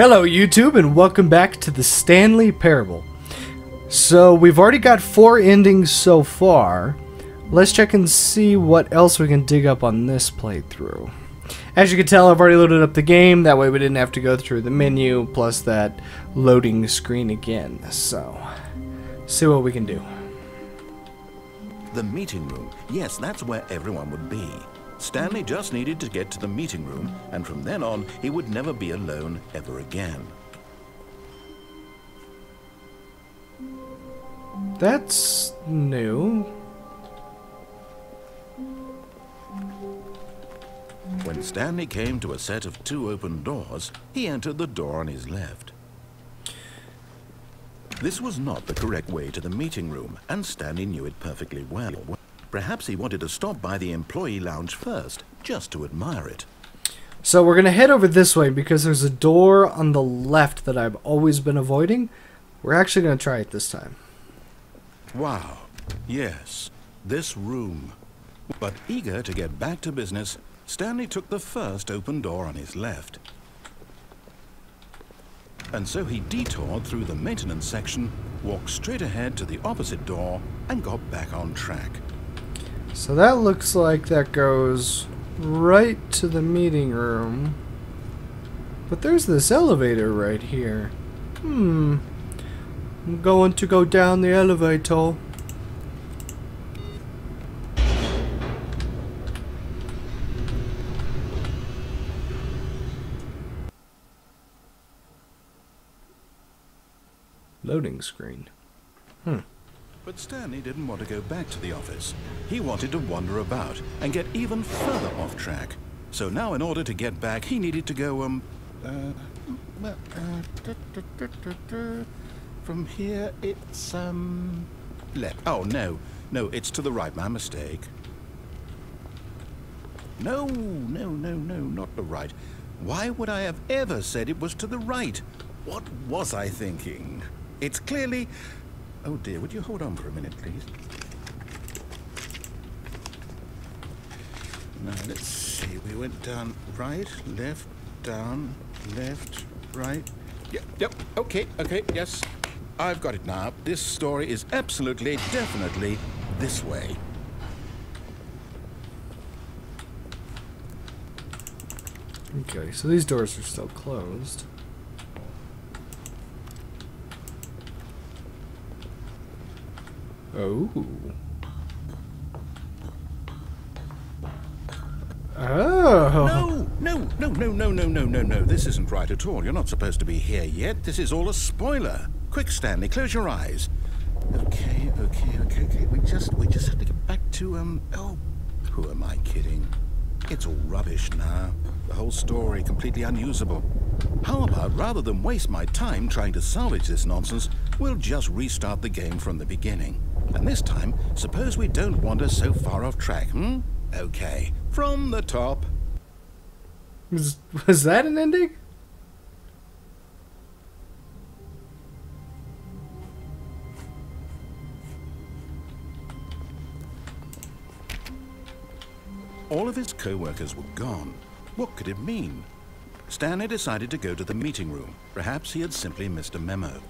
Hello YouTube and welcome back to the Stanley Parable. So we've already got 4 endings so far. Let's check and see what else we can dig up on this playthrough. As you can tell, I've already loaded up the game, that way we didn't have to go through the menu plus that loading screen again. So, see what we can do. The meeting room. Yes, that's where everyone would be. Stanley just needed to get to the meeting room, and from then on, he would never be alone ever again. That's new. When Stanley came to a set of 2 open doors, he entered the door on his left. This was not the correct way to the meeting room, and Stanley knew it perfectly well. Perhaps he wanted to stop by the employee lounge first, just to admire it. So we're going to head over this way because there's a door on the left that I've always been avoiding. We're actually going to try it this time. Wow, yes, this room. But eager to get back to business, Stanley took the first open door on his left. And so he detoured through the maintenance section, walked straight ahead to the opposite door, and got back on track. So that looks like that goes right to the meeting room. But there's this elevator right here. I'm going to go down the elevator. Loading screen. But Stanley didn't want to go back to the office. He wanted to wander about and get even further off track. So now in order to get back, he needed to go, from here it's, left. Oh, no, it's to the right, my mistake. No, not the right. Why would I have ever said it was to the right? What was I thinking? It's clearly... Oh dear, would you hold on for a minute, please? Now, let's see. We went down right, left, down, left, right. Yep, okay, yes. I've got it now. This story is absolutely, definitely this way. Okay, so these doors are still closed. Oh. Oh. No. This isn't right at all. You're not supposed to be here yet. This is all a spoiler. Quick, Stanley, close your eyes. Okay. We just have to get back to, oh, who am I kidding? It's all rubbish now. The whole story completely unusable. How about, rather than waste my time trying to salvage this nonsense, we'll just restart the game from the beginning. And this time, suppose we don't wander so far off track, Okay, from the top. Was that an ending? All of his co-workers were gone. What could it mean? Stanley decided to go to the meeting room. Perhaps he had simply missed a memo.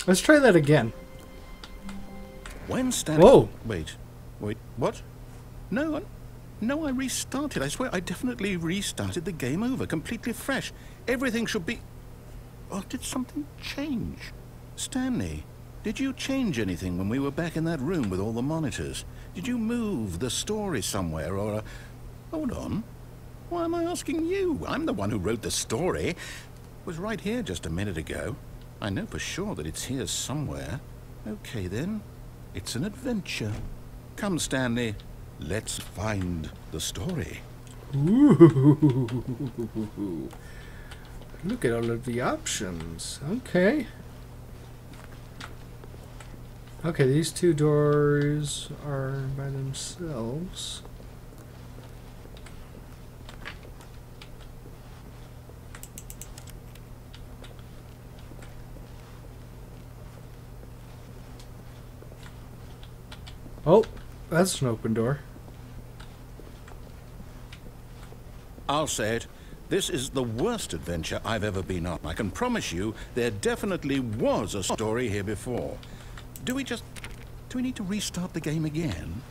Let's try that again. When Stanley... Whoa! Wait, what? No, I restarted. I swear I definitely restarted the game over, completely fresh. Everything should be... Oh, did something change? Stanley, did you change anything when we were back in that room with all the monitors? Did you move the story somewhere or... Hold on. Why am I asking you? I'm the one who wrote the story. It was right here just a minute ago. I know for sure that it's here somewhere. Okay, then. It's an adventure. Come, Stanley. Let's find the story. Ooh. Look at all of the options. Okay. Okay, these 2 doors are by themselves. Oh, that's an open door. I'll say it. This is the worst adventure I've ever been on. I can promise you there definitely was a story here before. Do we need to restart the game again?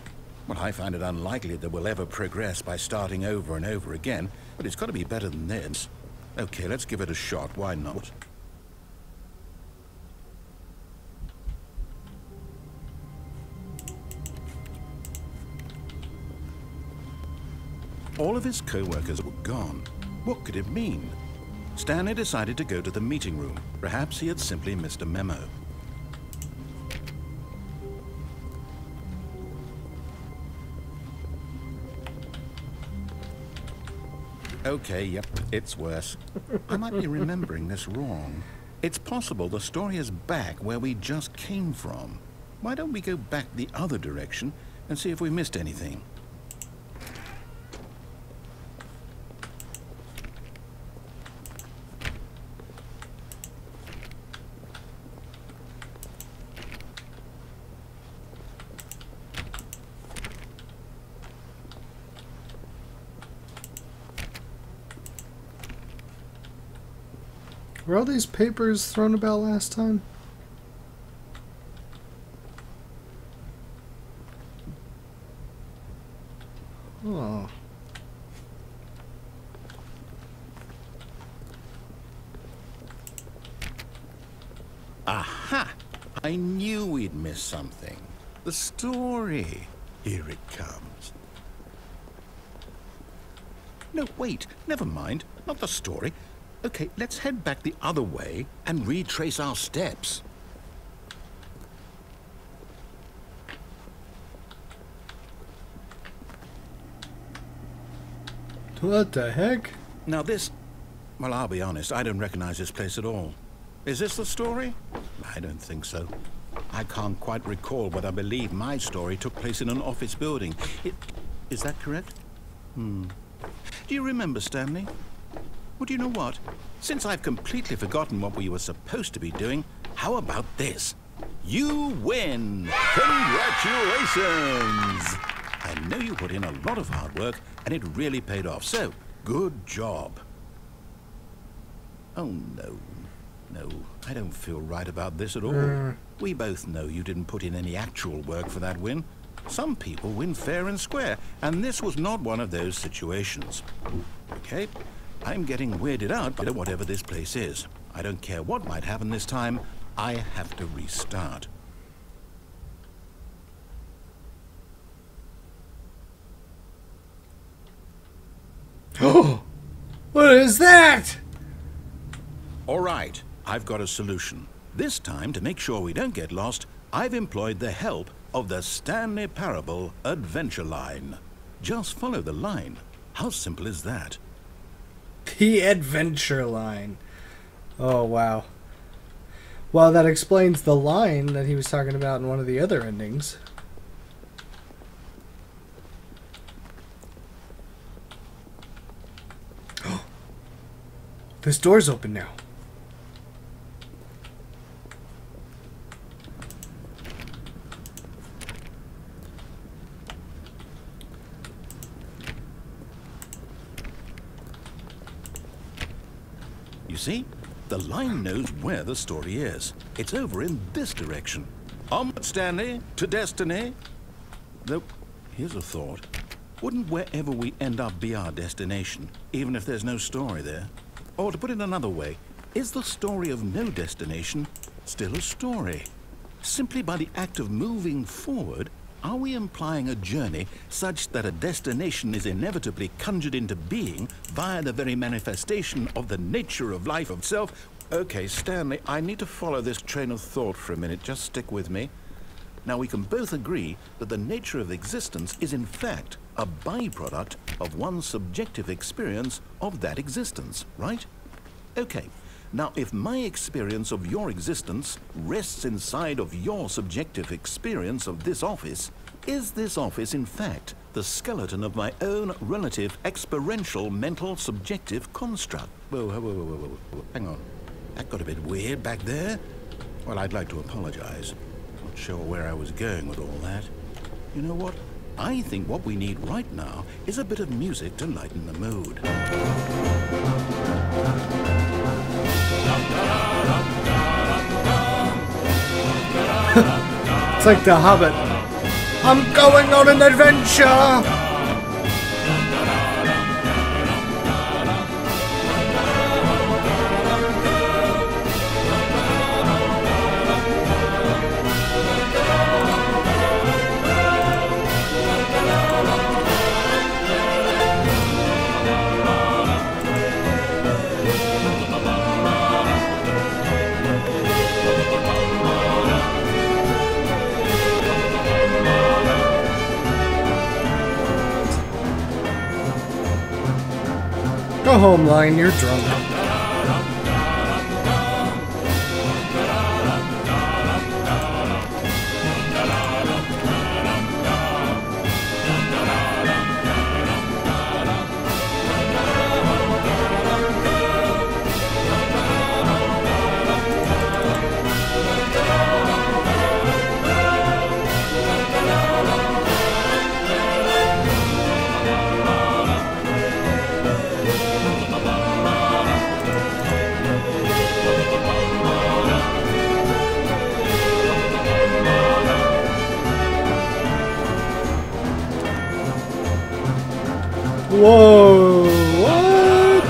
Well, I find it unlikely that we'll ever progress by starting over and over again, but it's got to be better than this. Okay, let's give it a shot. Why not? All of his co-workers were gone. What could it mean? Stanley decided to go to the meeting room. Perhaps he had simply missed a memo. Okay, yep, it's worse. I might be remembering this wrong. It's possible the story is back where we just came from. Why don't we go back the other direction and see if we missed anything? Were all these papers thrown about last time? Oh. Aha! I knew we'd miss something. The story. Here it comes. No, wait. Never mind. Not the story. Okay, let's head back the other way and retrace our steps. What the heck? Now this... Well, I'll be honest, I don't recognize this place at all. Is this the story? I don't think so. I can't quite recall, but I believe my story took place in an office building. Is that correct? Do you remember, Stanley? Well, do you know what? Since I've completely forgotten what we were supposed to be doing, how about this? You win! Congratulations! I know you put in a lot of hard work, and it really paid off, so good job. Oh, no. No, I don't feel right about this at all. We both know you didn't put in any actual work for that win. Some people win fair and square, and this was not one of those situations. Okay? I'm getting weirded out by whatever this place is. I don't care what might happen this time. I have to restart. Oh! What is that? All right, I've got a solution. This time, to make sure we don't get lost, I've employed the help of the Stanley Parable Adventure Line. Just follow the line. How simple is that? The adventure line. Oh, wow. Well, that explains the line that he was talking about in one of the other endings. This door's open now. You see, the line knows where the story is. It's over in this direction. Onward, Stanley, to destiny. Though, here's a thought. Wouldn't wherever we end up be our destination, even if there's no story there? Or to put it another way, is the story of no destination still a story? Simply by the act of moving forward, are we implying a journey such that a destination is inevitably conjured into being via the very manifestation of the nature of life itself? Okay, Stanley, I need to follow this train of thought for a minute. Just stick with me. Now, we can both agree that the nature of existence is in fact a byproduct of one's subjective experience of that existence, right? Okay. Now, if my experience of your existence rests inside of your subjective experience of this office, is this office, in fact, the skeleton of my own relative experiential mental subjective construct? Whoa. Hang on. That got a bit weird back there. Well, I'd like to apologize. Not sure where I was going with all that. You know what? I think what we need right now is a bit of music to lighten the mood. It's like The Hobbit. I'm going on an adventure! Go home, Lion, you're drunk. Whoa! What?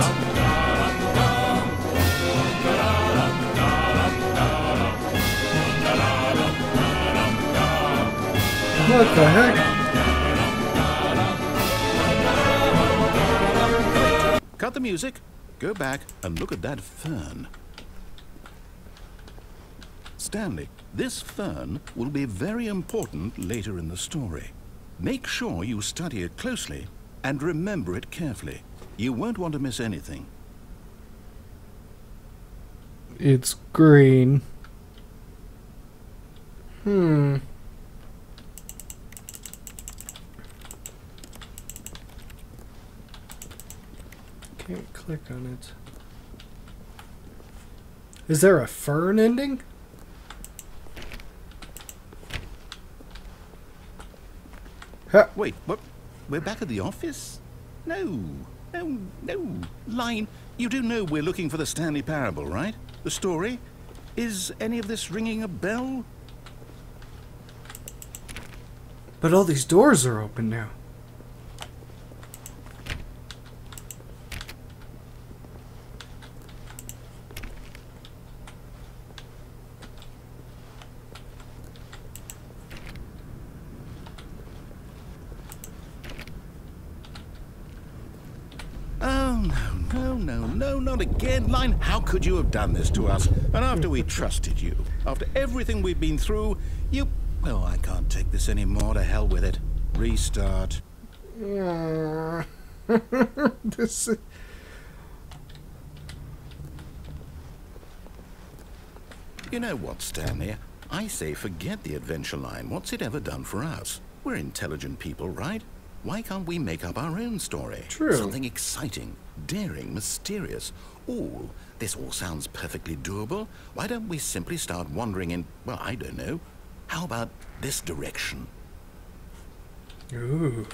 What the heck? Cut the music, go back and look at that fern. Stanley, this fern will be very important later in the story. Make sure you study it closely and remember it carefully. You won't want to miss anything. It's green. Can't click on it. Is there a fern ending? Huh. Wait, what? We're back at the office? No. Line, you do know we're looking for the Stanley Parable, right? The story? Is any of this ringing a bell? But all these doors are open now. No, not again. Line, how could you have done this to us? And after we trusted you, after everything we've been through, you... Well, I can't take this anymore. To hell with it. Restart. This is... You know what, Stanley? I say forget the adventure line. What's it ever done for us? We're intelligent people, right? Why can't we make up our own story? True. Something exciting, daring, mysterious. Ooh, this all sounds perfectly doable. Why don't we simply start wandering in, well, I don't know. How about this direction? Ooh.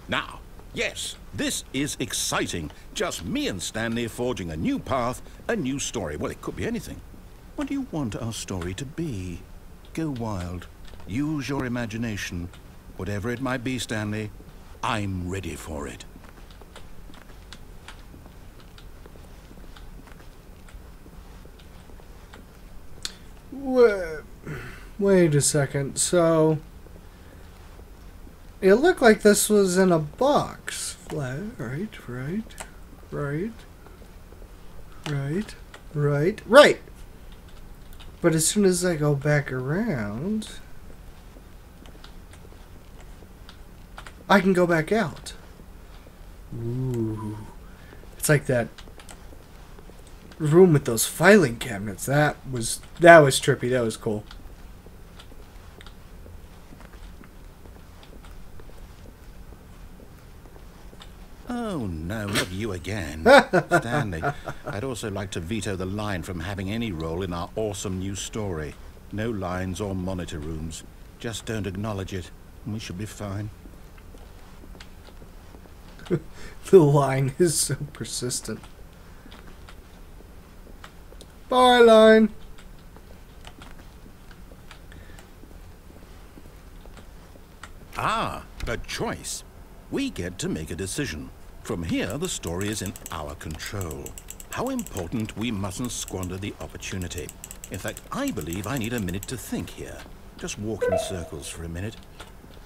Now, yes, this is exciting. Just me and Stanley forging a new path, a new story. Well, it could be anything. What do you want our story to be? Go wild. Use your imagination. Whatever it might be, Stanley, I'm ready for it. Wait a second. So, it looked like this was in a box. Right. But as soon as I go back around, I can go back out. Ooh. It's like that room with those filing cabinets. That was trippy. That was cool. Oh, no, not you again. Stanley, I'd also like to veto the line from having any role in our awesome new story. No lines or monitor rooms. Just don't acknowledge it, and we should be fine. The line is so persistent. Bye, line. Ah, a choice. We get to make a decision. From here, the story is in our control. How important, we mustn't squander the opportunity. In fact, I believe I need a minute to think here. Just walk in circles for a minute.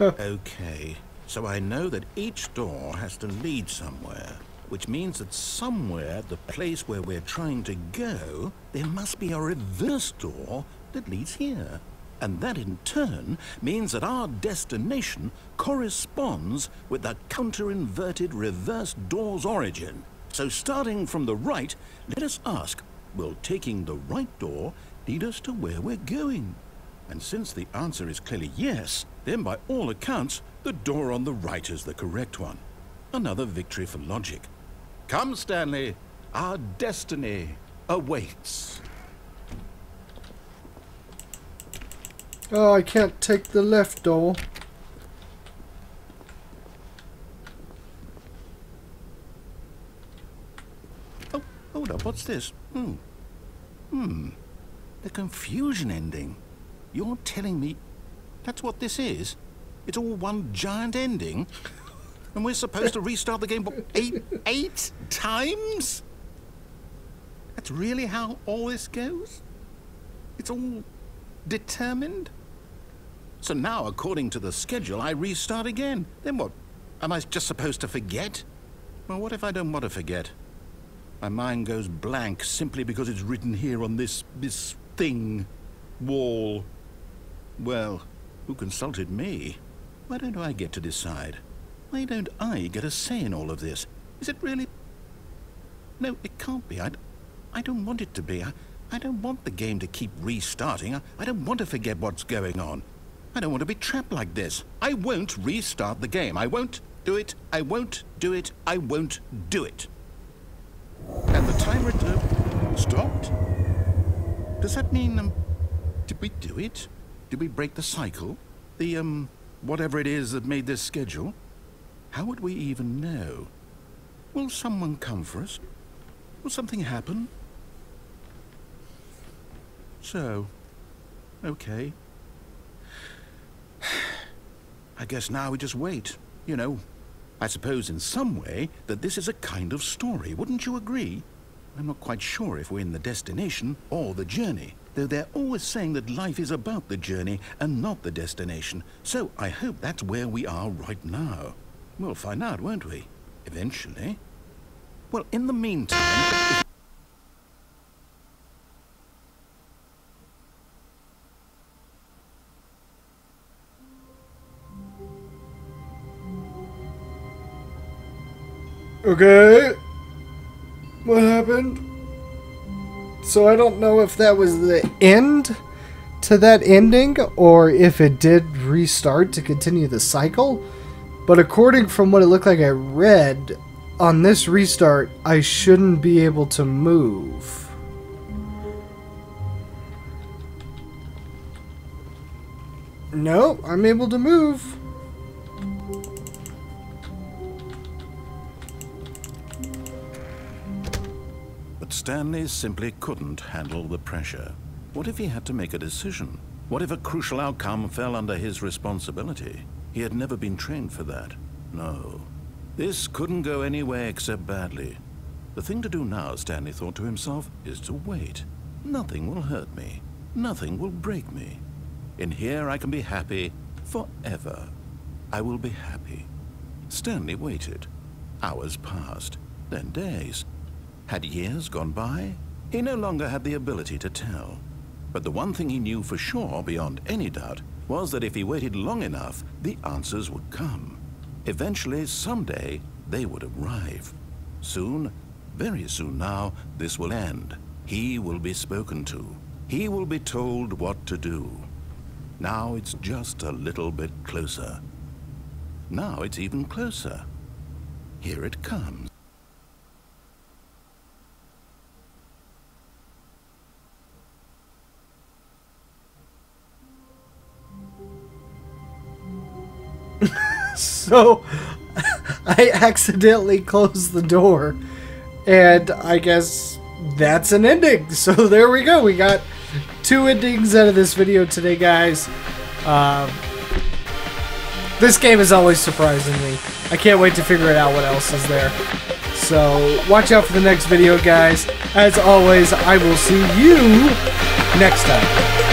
Okay, so I know that each door has to lead somewhere, which means that somewhere, the place where we're trying to go, there must be a reverse door that leads here. And that in turn means that our destination corresponds with the counter-inverted reverse door's origin. So starting from the right, let us ask, will taking the right door lead us to where we're going? And since the answer is clearly yes, then by all accounts, the door on the right is the correct one. Another victory for logic. Come, Stanley, our destiny awaits. Oh, I can't take the left door. Oh, hold up, what's this? The confusion ending. You're telling me that's what this is? It's all one giant ending? And we're supposed to restart the game eight times? That's really how all this goes? It's all determined? So now, according to the schedule, I restart again. Then what? Am I just supposed to forget? Well, what if I don't want to forget? My mind goes blank simply because it's written here on this thing, wall. Well, who consulted me? Why don't I get to decide? Why don't I get a say in all of this? Is it really? No, it can't be. I don't want it to be. I don't want the game to keep restarting. I don't want to forget what's going on. I don't want to be trapped like this. I won't restart the game. I won't do it. I won't do it. I won't do it. And the timer stopped? Does that mean, did we do it? Did we break the cycle? The, whatever it is that made this schedule? How would we even know? Will someone come for us? Will something happen? So, okay. I guess now we just wait, you know. I suppose in some way that this is a kind of story, wouldn't you agree? I'm not quite sure if we're in the destination or the journey, though they're always saying that life is about the journey and not the destination. So I hope that's where we are right now. We'll find out, won't we? Eventually. Well, in the meantime... Okay. What happened? So I don't know if that was the end to that ending or if it did restart to continue the cycle. But according from what it looked like I read, on this restart, I shouldn't be able to move. No, I'm able to move. But Stanley simply couldn't handle the pressure. What if he had to make a decision? What if a crucial outcome fell under his responsibility? He had never been trained for that. No. This couldn't go anywhere except badly. The thing to do now, Stanley thought to himself, is to wait. Nothing will hurt me. Nothing will break me. In here I can be happy forever. I will be happy. Stanley waited. Hours passed, then days. Had years gone by? He no longer had the ability to tell. But the one thing he knew for sure, beyond any doubt, was that if he waited long enough, the answers would come. Eventually, someday, they would arrive. Soon, very soon now, this will end. He will be spoken to. He will be told what to do. Now it's just a little bit closer. Now it's even closer. Here it comes. So, I accidentally closed the door, and I guess that's an ending. So there we go. We got 2 endings out of this video today, guys. This game is always surprising me. I can't wait to figure it out what else is there. So, watch out for the next video, guys. As always, I will see you next time.